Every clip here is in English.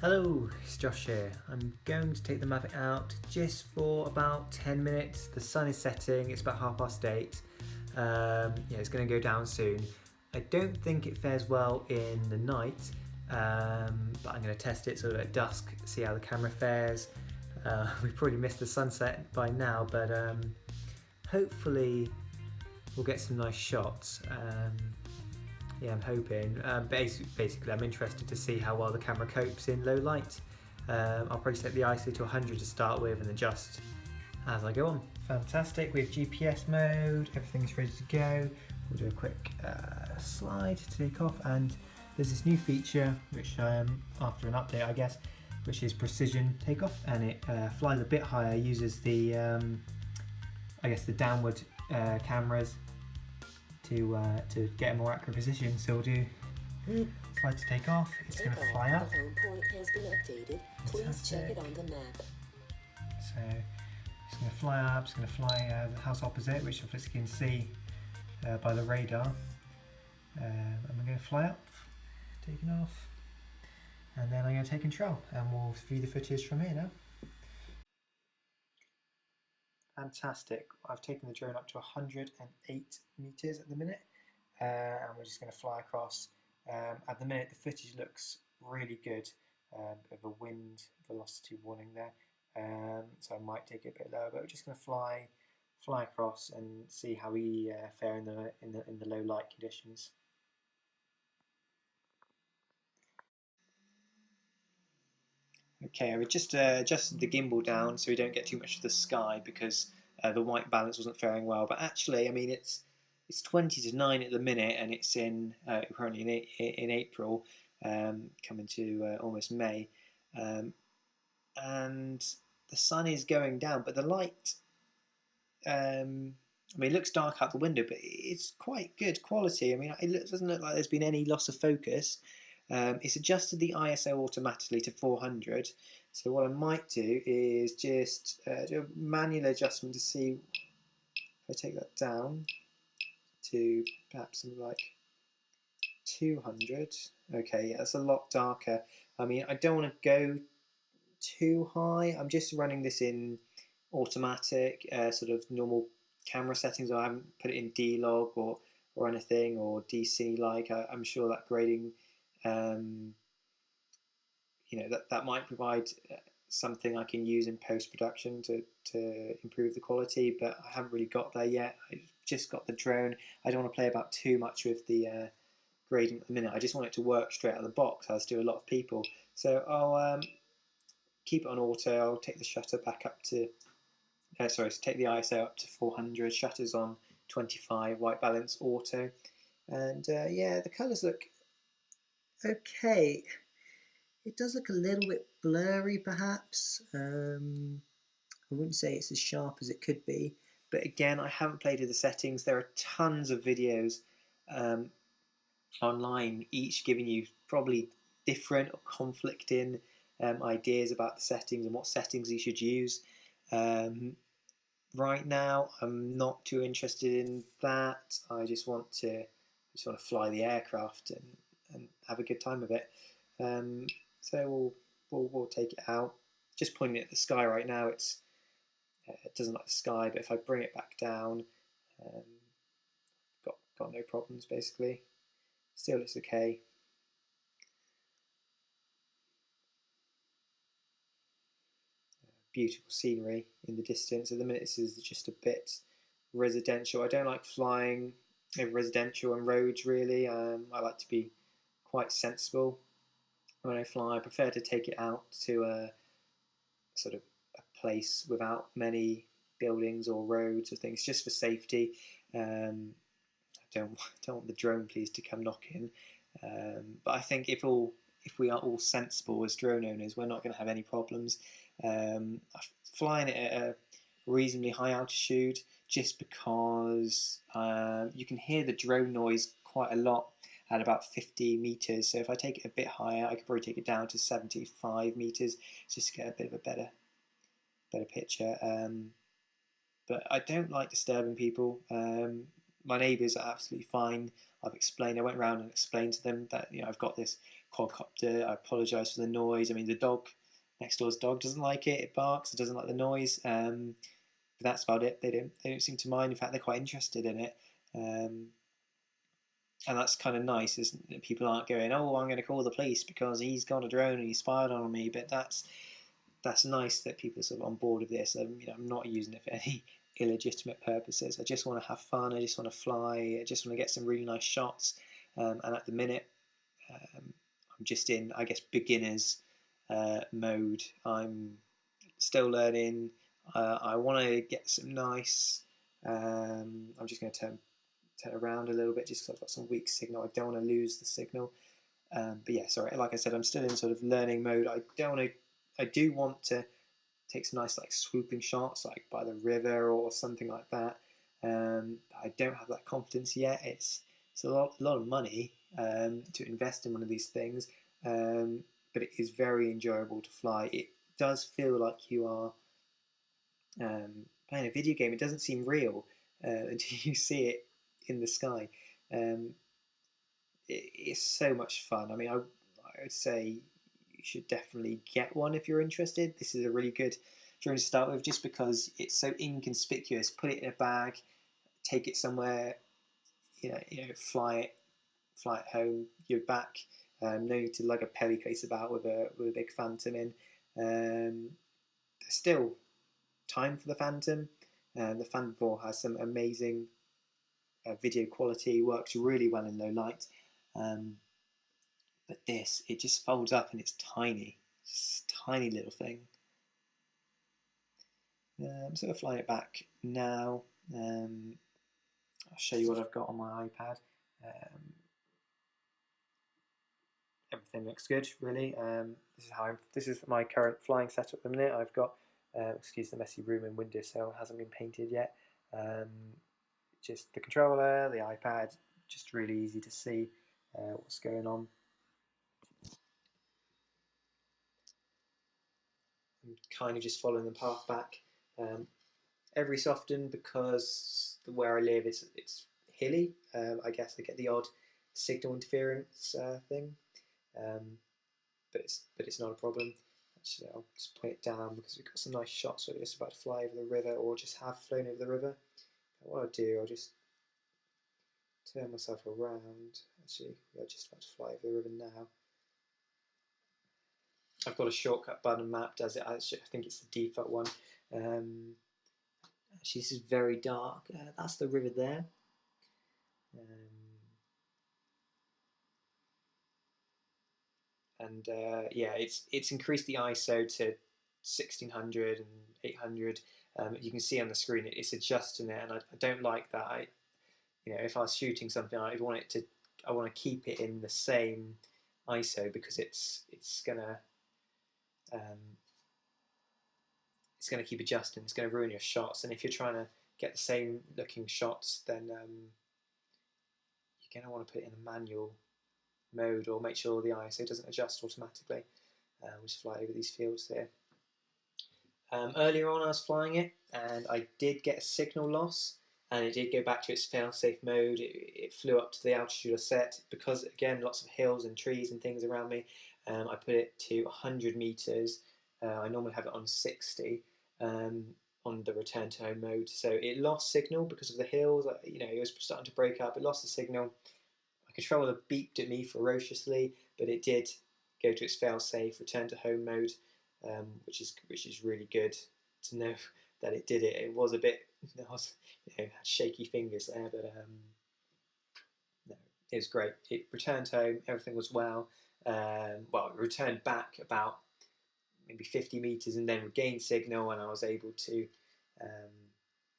Hello, it's Josh here. I'm going to take the Mavic out just for about 10 minutes. The sun is setting, it's about 8:30. Yeah, it's going to go down soon. I don't think it fares well in the night, but I'm going to test it sort of at dusk, see how the camera fares. We've probably missed the sunset by now, but hopefully we'll get some nice shots. Yeah, I'm hoping. Basically, I'm interested to see how well the camera copes in low light. I'll probably set the ISO to 100 to start with and adjust as I go on. Fantastic, with GPS mode, everything's ready to go. We'll do a quick slide to take off, and there's this new feature, which after an update I guess, which is precision takeoff, and it flies a bit higher, uses the I guess the downward cameras to get a more accurate position. So we'll do slide to take off. It's going to fly up. The home point has been updated. Please check it on the map. So it's going to fly up. It's going to fly the house opposite, which you can see by the radar. And we're going to fly up, taking off, and then I'm going to take control, and we'll view the footage from here now. Fantastic. I've taken the drone up to 108 meters at the minute, and we're just going to fly across. At the minute, the footage looks really good. Bit of a wind velocity warning there, so I might take it a bit lower. But we're just going to fly across and see how we fare in the low light conditions. Okay, I would just adjusted the gimbal down so we don't get too much of the sky, because the white balance wasn't faring well. But actually, I mean, it's 20 to 9 at the minute, and it's currently in April, coming to almost May, and the sun is going down, but the light, I mean, it looks dark out the window, but it's quite good quality. I mean, it doesn't look like there's been any loss of focus. It's adjusted the ISO automatically to 400. So what I might do is just do a manual adjustment to see if I take that down to perhaps something like 200. Okay, yeah, that's a lot darker. I mean, I don't want to go too high. I'm just running this in automatic, sort of normal camera settings. I haven't put it in D-Log or anything, or DC like. I'm sure that grading, that might provide something I can use in post-production to improve the quality, but I haven't really got there yet. I've just got the drone. I don't want to play about too much with the grading at the minute. I just want it to work straight out of the box, as do a lot of people. So I'll keep it on auto. I'll take the shutter back up to, take the ISO up to 400, shutters on 25, white balance auto. And yeah, the colours look okay. It does look a little bit blurry perhaps. I wouldn't say it's as sharp as it could be, but again, I haven't played with the settings. There are tons of videos online, each giving you probably different or conflicting ideas about the settings and what settings you should use. Right now, I'm not too interested in that. I just want to fly the aircraft and have a good time with it. So we'll take it out. Just pointing at the sky right now. It doesn't like the sky, but if I bring it back down, got no problems basically. Still looks okay. Beautiful scenery in the distance. At the minute, this is just a bit residential. I don't like flying over residential and roads really. I like to be quite sensible when I fly. I prefer to take it out to a sort of a place without many buildings or roads or things, just for safety. I don't want the drone please to come knocking. But I think if we are all sensible as drone owners, we're not going to have any problems. I'm flying it at a reasonably high altitude just because you can hear the drone noise quite a lot at about 50 meters. So if I take it a bit higher, I could probably take it down to 75 meters just to get a bit of a better picture. But I don't like disturbing people. My neighbours are absolutely fine. I've explained. I went around and explained to them that I've got this quadcopter. I apologise for the noise. I mean, the dog next door's dog doesn't like it. It barks. It doesn't like the noise. But that's about it. They don't seem to mind. In fact, they're quite interested in it. And that's kind of nice, isn't it? People aren't going, oh, I'm going to call the police because he's got a drone and he spied on me. But that's nice that people are sort of on board with this. I'm not using it for any illegitimate purposes. I just want to have fun. I just want to fly. I just want to get some really nice shots. And at the minute, I'm just in, I guess, beginners mode. I'm still learning. I want to get some nice. I'm just going to turn around a little bit just because I've got some weak signal. I don't want to lose the signal. But yeah, sorry. Like I said, I'm still in sort of learning mode. I do want to take some nice like swooping shots, like by the river or something like that. I don't have that confidence yet. It's a lot of money to invest in one of these things, but it is very enjoyable to fly. It does feel like you are playing a video game. It doesn't seem real until you see it in the sky. It's so much fun. I mean, I would say you should definitely get one if you're interested. This is a really good drone to start with, just because it's so inconspicuous. Put it in a bag, take it somewhere, fly it home. You're back. No need to lug a pelly case about with a big Phantom in. There's still time for the Phantom. The Phantom 4 has some amazing video quality, works really well in low light. But this, it just folds up and it's tiny. Just a tiny little thing. I'm sort of flying it back now. I'll show you what I've got on my iPad. Everything looks good, really. This is my current flying setup at the minute. I've got, excuse the messy room and windowsill, hasn't been painted yet. Just the controller, the iPad, just really easy to see what's going on. I'm kind of just following the path back. Every so often, because where I live it's hilly, I guess I get the odd signal interference thing, but it's not a problem. Actually, I'll just point it down because we've got some nice shots. So we're just about to fly over the river, or just have flown over the river. But what I'll do, I'll just turn myself around. Actually, we're just about to fly over the river now. I've got a shortcut button. Map does it. Actually, I think it's the default one. Actually, this is very dark. That's the river there. Yeah, it's increased the ISO to 1600 and 800. You can see on the screen it's adjusting it, and I don't like that. If I was shooting something, I want to keep it in the same ISO because it's gonna keep adjusting. It's gonna ruin your shots, and if you're trying to get the same looking shots, then you're gonna want to put it in a manual mode, or make sure the ISO doesn't adjust automatically. We'll just fly over these fields here. Earlier on I was flying it and I did get a signal loss, and it did go back to its fail-safe mode. It flew up to the altitude I set, because again lots of hills and trees and things around me. I put it to 100 meters. I normally have it on 60 on the return to home mode, so it lost signal because of the hills. It was starting to break up. It lost the signal. My controller beeped at me ferociously, but it did go to its fail-safe return to home mode, which is really good to know that it did it. It was a bit, had shaky fingers there, but no, it was great. It returned home, everything was well. It returned back about maybe 50 meters and then regained signal, and I was able to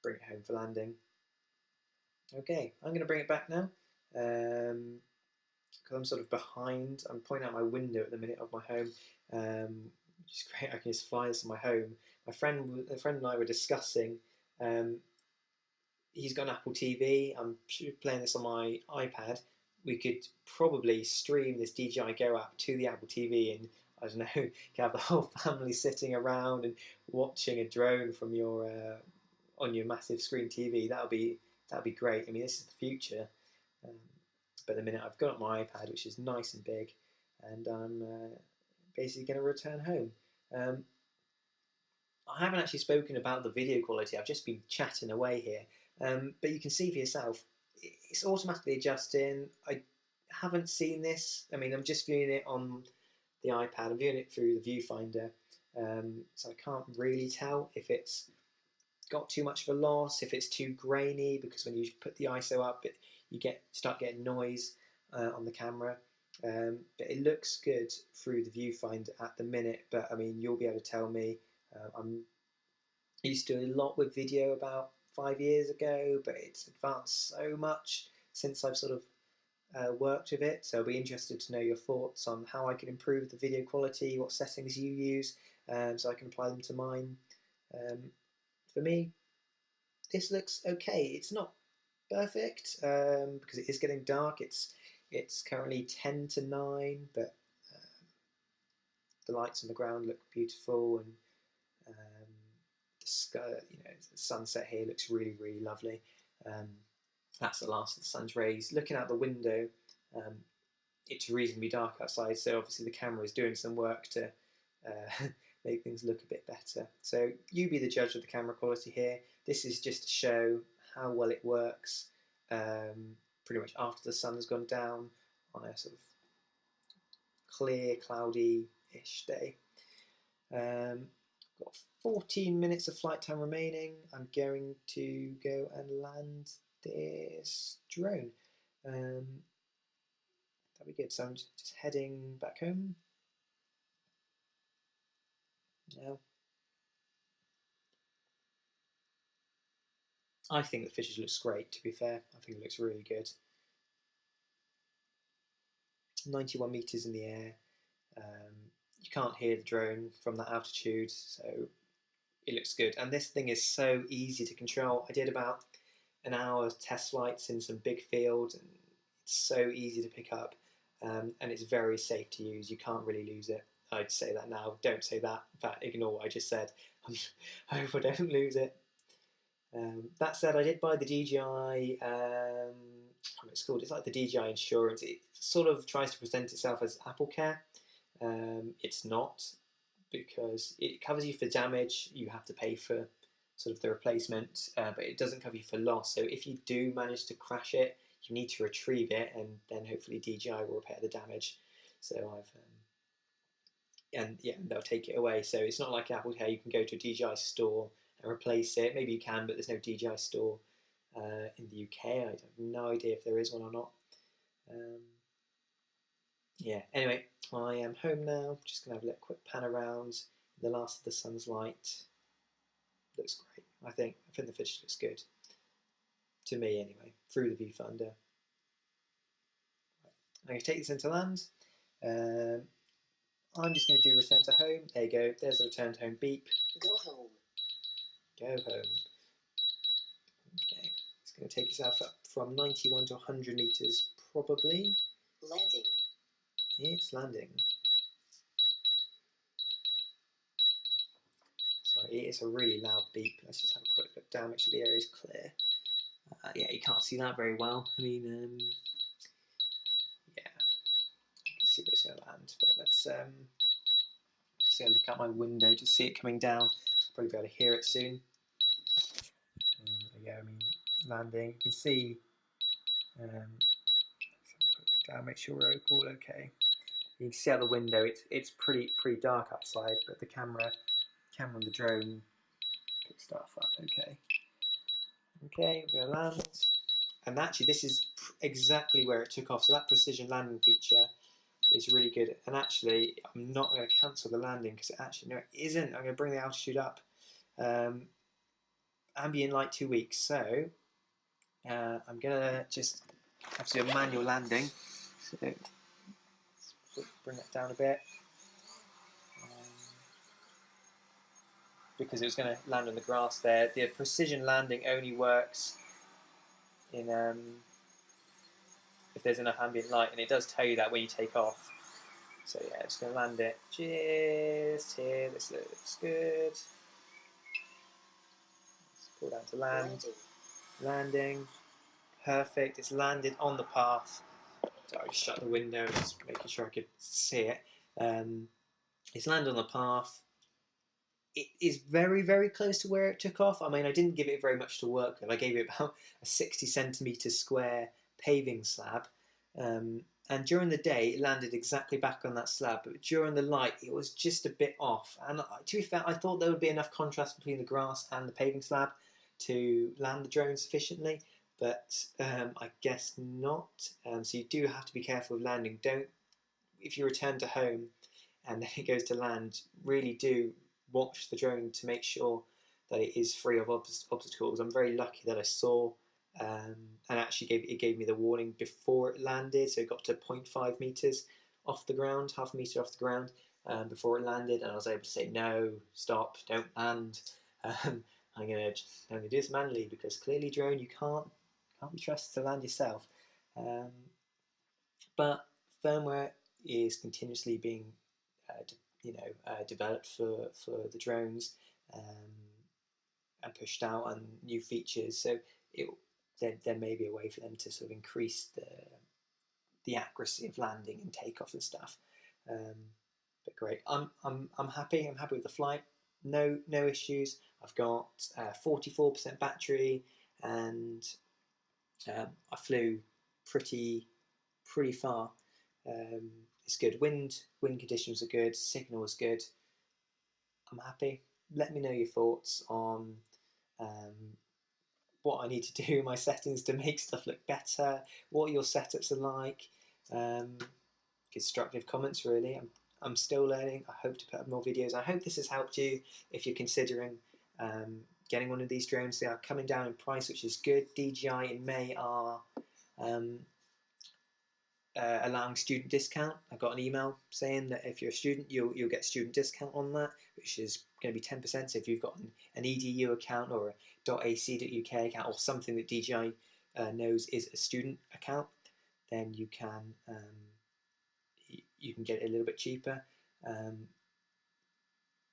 bring it home for landing. Okay, I'm going to bring it back now. Because I'm sort of behind. I'm pointing out my window at the minute of my home, which is great. I can just fly this to my home. A friend and I were discussing. He's got an Apple TV. I'm playing this on my iPad. We could probably stream this DJI Go app to the Apple TV, and I don't know, you can have the whole family sitting around and watching a drone from your on your massive screen TV. That'll be great. I mean, this is the future. But at the minute I've got my iPad, which is nice and big, and I'm basically going to return home. I haven't actually spoken about the video quality. I've just been chatting away here, but you can see for yourself, it's automatically adjusting. I haven't seen this. I mean, I'm just viewing it on the iPad. I'm viewing it through the viewfinder, so I can't really tell if it's got too much of a loss, if it's too grainy, because when you put the ISO up, you start getting noise on the camera. But it looks good through the viewfinder at the minute. But I mean, you'll be able to tell me. I'm used to a lot with video about 5 years ago, but it's advanced so much since I've sort of worked with it. So I'll be interested to know your thoughts on how I can improve the video quality, what settings you use, so I can apply them to mine. For me, this looks okay. It's not perfect because it is getting dark. It's currently 10 to 9, but the lights on the ground look beautiful, and the sky, the sunset here looks really, really lovely. That's the last of the sun's rays. Looking out the window, it's reasonably dark outside, so obviously the camera is doing some work to make things look a bit better. So you be the judge of the camera quality here. This is just to show how well it works pretty much after the sun has gone down on a sort of clear, cloudy-ish day. Got 14 minutes of flight time remaining. I'm going to go and land this drone. That'll be good. So I'm just heading back home now. I think the footage looks great, to be fair. I think it looks really good. 91 meters in the air. You can't hear the drone from that altitude, so it looks good. And this thing is so easy to control. I did about an hour's test flights in some big fields, and it's so easy to pick up, and it's very safe to use. You can't really lose it. I'd say that now. Don't say that. In fact, ignore what I just said. I hope I don't lose it. That said, I did buy the DJI. It's called. It's like the DJI Insurance. It sort of tries to present itself as Apple Care. It's not, because it covers you for damage. You have to pay for sort of the replacement, but it doesn't cover you for loss. So if you do manage to crash it, you need to retrieve it, and then hopefully DJI will repair the damage. So they'll take it away. So it's not like Apple Care. You can go to a DJI store and replace it. Maybe you can, but there's no DJI store in the UK. I have no idea if there is one or not. Anyway, I am home now. Just gonna have a quick pan around the last of the sun's light. Looks great. I think the footage looks good. To me anyway, through the viewfinder. I'm going to take this into land. I'm just going to do return to home. There you go. There's the return to home beep. Go home. Go home. Okay. It's going to take us up from 91 to 100 meters, probably. Landing. It's landing. Sorry, it's a really loud beep. Let's just have a quick look down, make sure the area is clear. You can't see that very well. I mean, you can see where it's going to land. But let's just go look out my window to see it coming down. I'll probably be able to hear it soon. Landing. You can see. Let's have a quick look down, make sure we're all okay. You can see out the window. It's pretty dark outside, but the camera on the drone picks stuff up. Okay, we're going to land. And actually, this is exactly where it took off. So that precision landing feature is really good. And actually, I'm not going to cancel the landing because it isn't. I'm going to bring the altitude up. Ambient light 2 weeks. So I'm going to just have to do a manual landing. So let's bring it down a bit. Because it was going to land on the grass there. The precision landing only works in if there's enough ambient light, and it does tell you that when you take off. So yeah, I'm just going to land it just here. This looks good. Let's pull down to land. Landing. Perfect. It's landed on the path. So I just shut the window, just making sure I could see it. It's landed on the path. It is very, very close to where it took off. I mean, I didn't give it very much to work with. I gave it about a 60 centimetre square paving slab. And during the day, it landed exactly back on that slab. But during the light, it was just a bit off. And to be fair, I thought there would be enough contrast between the grass and the paving slab to land the drone sufficiently. But I guess not. So you do have to be careful with landing. Don't, if you return to home and then it goes to land, really do watch the drone to make sure that it is free of obstacles. I'm very lucky that I saw and actually it gave me the warning before it landed, so it got to 0.5 meters off the ground, half a meter off the ground before it landed, and I was able to say no, stop, don't land. I'm gonna do this manually because clearly, drone, you can't be trusted to land yourself. But firmware is continuously being developed for the drones and pushed out, and new features. So there may be a way for them to sort of increase the accuracy of landing and takeoff and stuff. But great, I'm happy. I'm happy with the flight. No issues. I've got 44% battery, and I flew pretty far. It's good. Wind conditions are good. Signal was good. I'm happy. Let me know your thoughts on what I need to do in my settings to make stuff look better. What your setups are like. Constructive comments, really. I'm still learning. I hope to put up more videos. I hope this has helped you if you're considering getting one of these drones. They are coming down in price, which is good. DJI in May are allowing student discount. I got an email saying that if you're a student, you'll get student discount on that, which is going to be 10%. So if you've got an edu account or a .ac.uk account or something that DJI knows is a student account, then you can get it a little bit cheaper.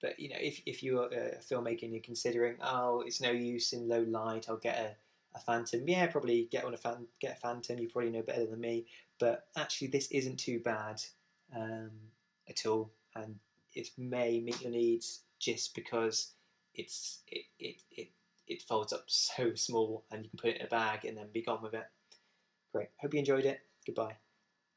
But if you're a filmmaker and you're considering, oh, it's no use in low light, I'll get a Phantom. Yeah, probably get a Phantom. You probably know better than me. But actually, this isn't too bad at all, and it may meet your needs just because it folds up so small, and you can put it in a bag and then be gone with it. Great. Hope you enjoyed it. Goodbye.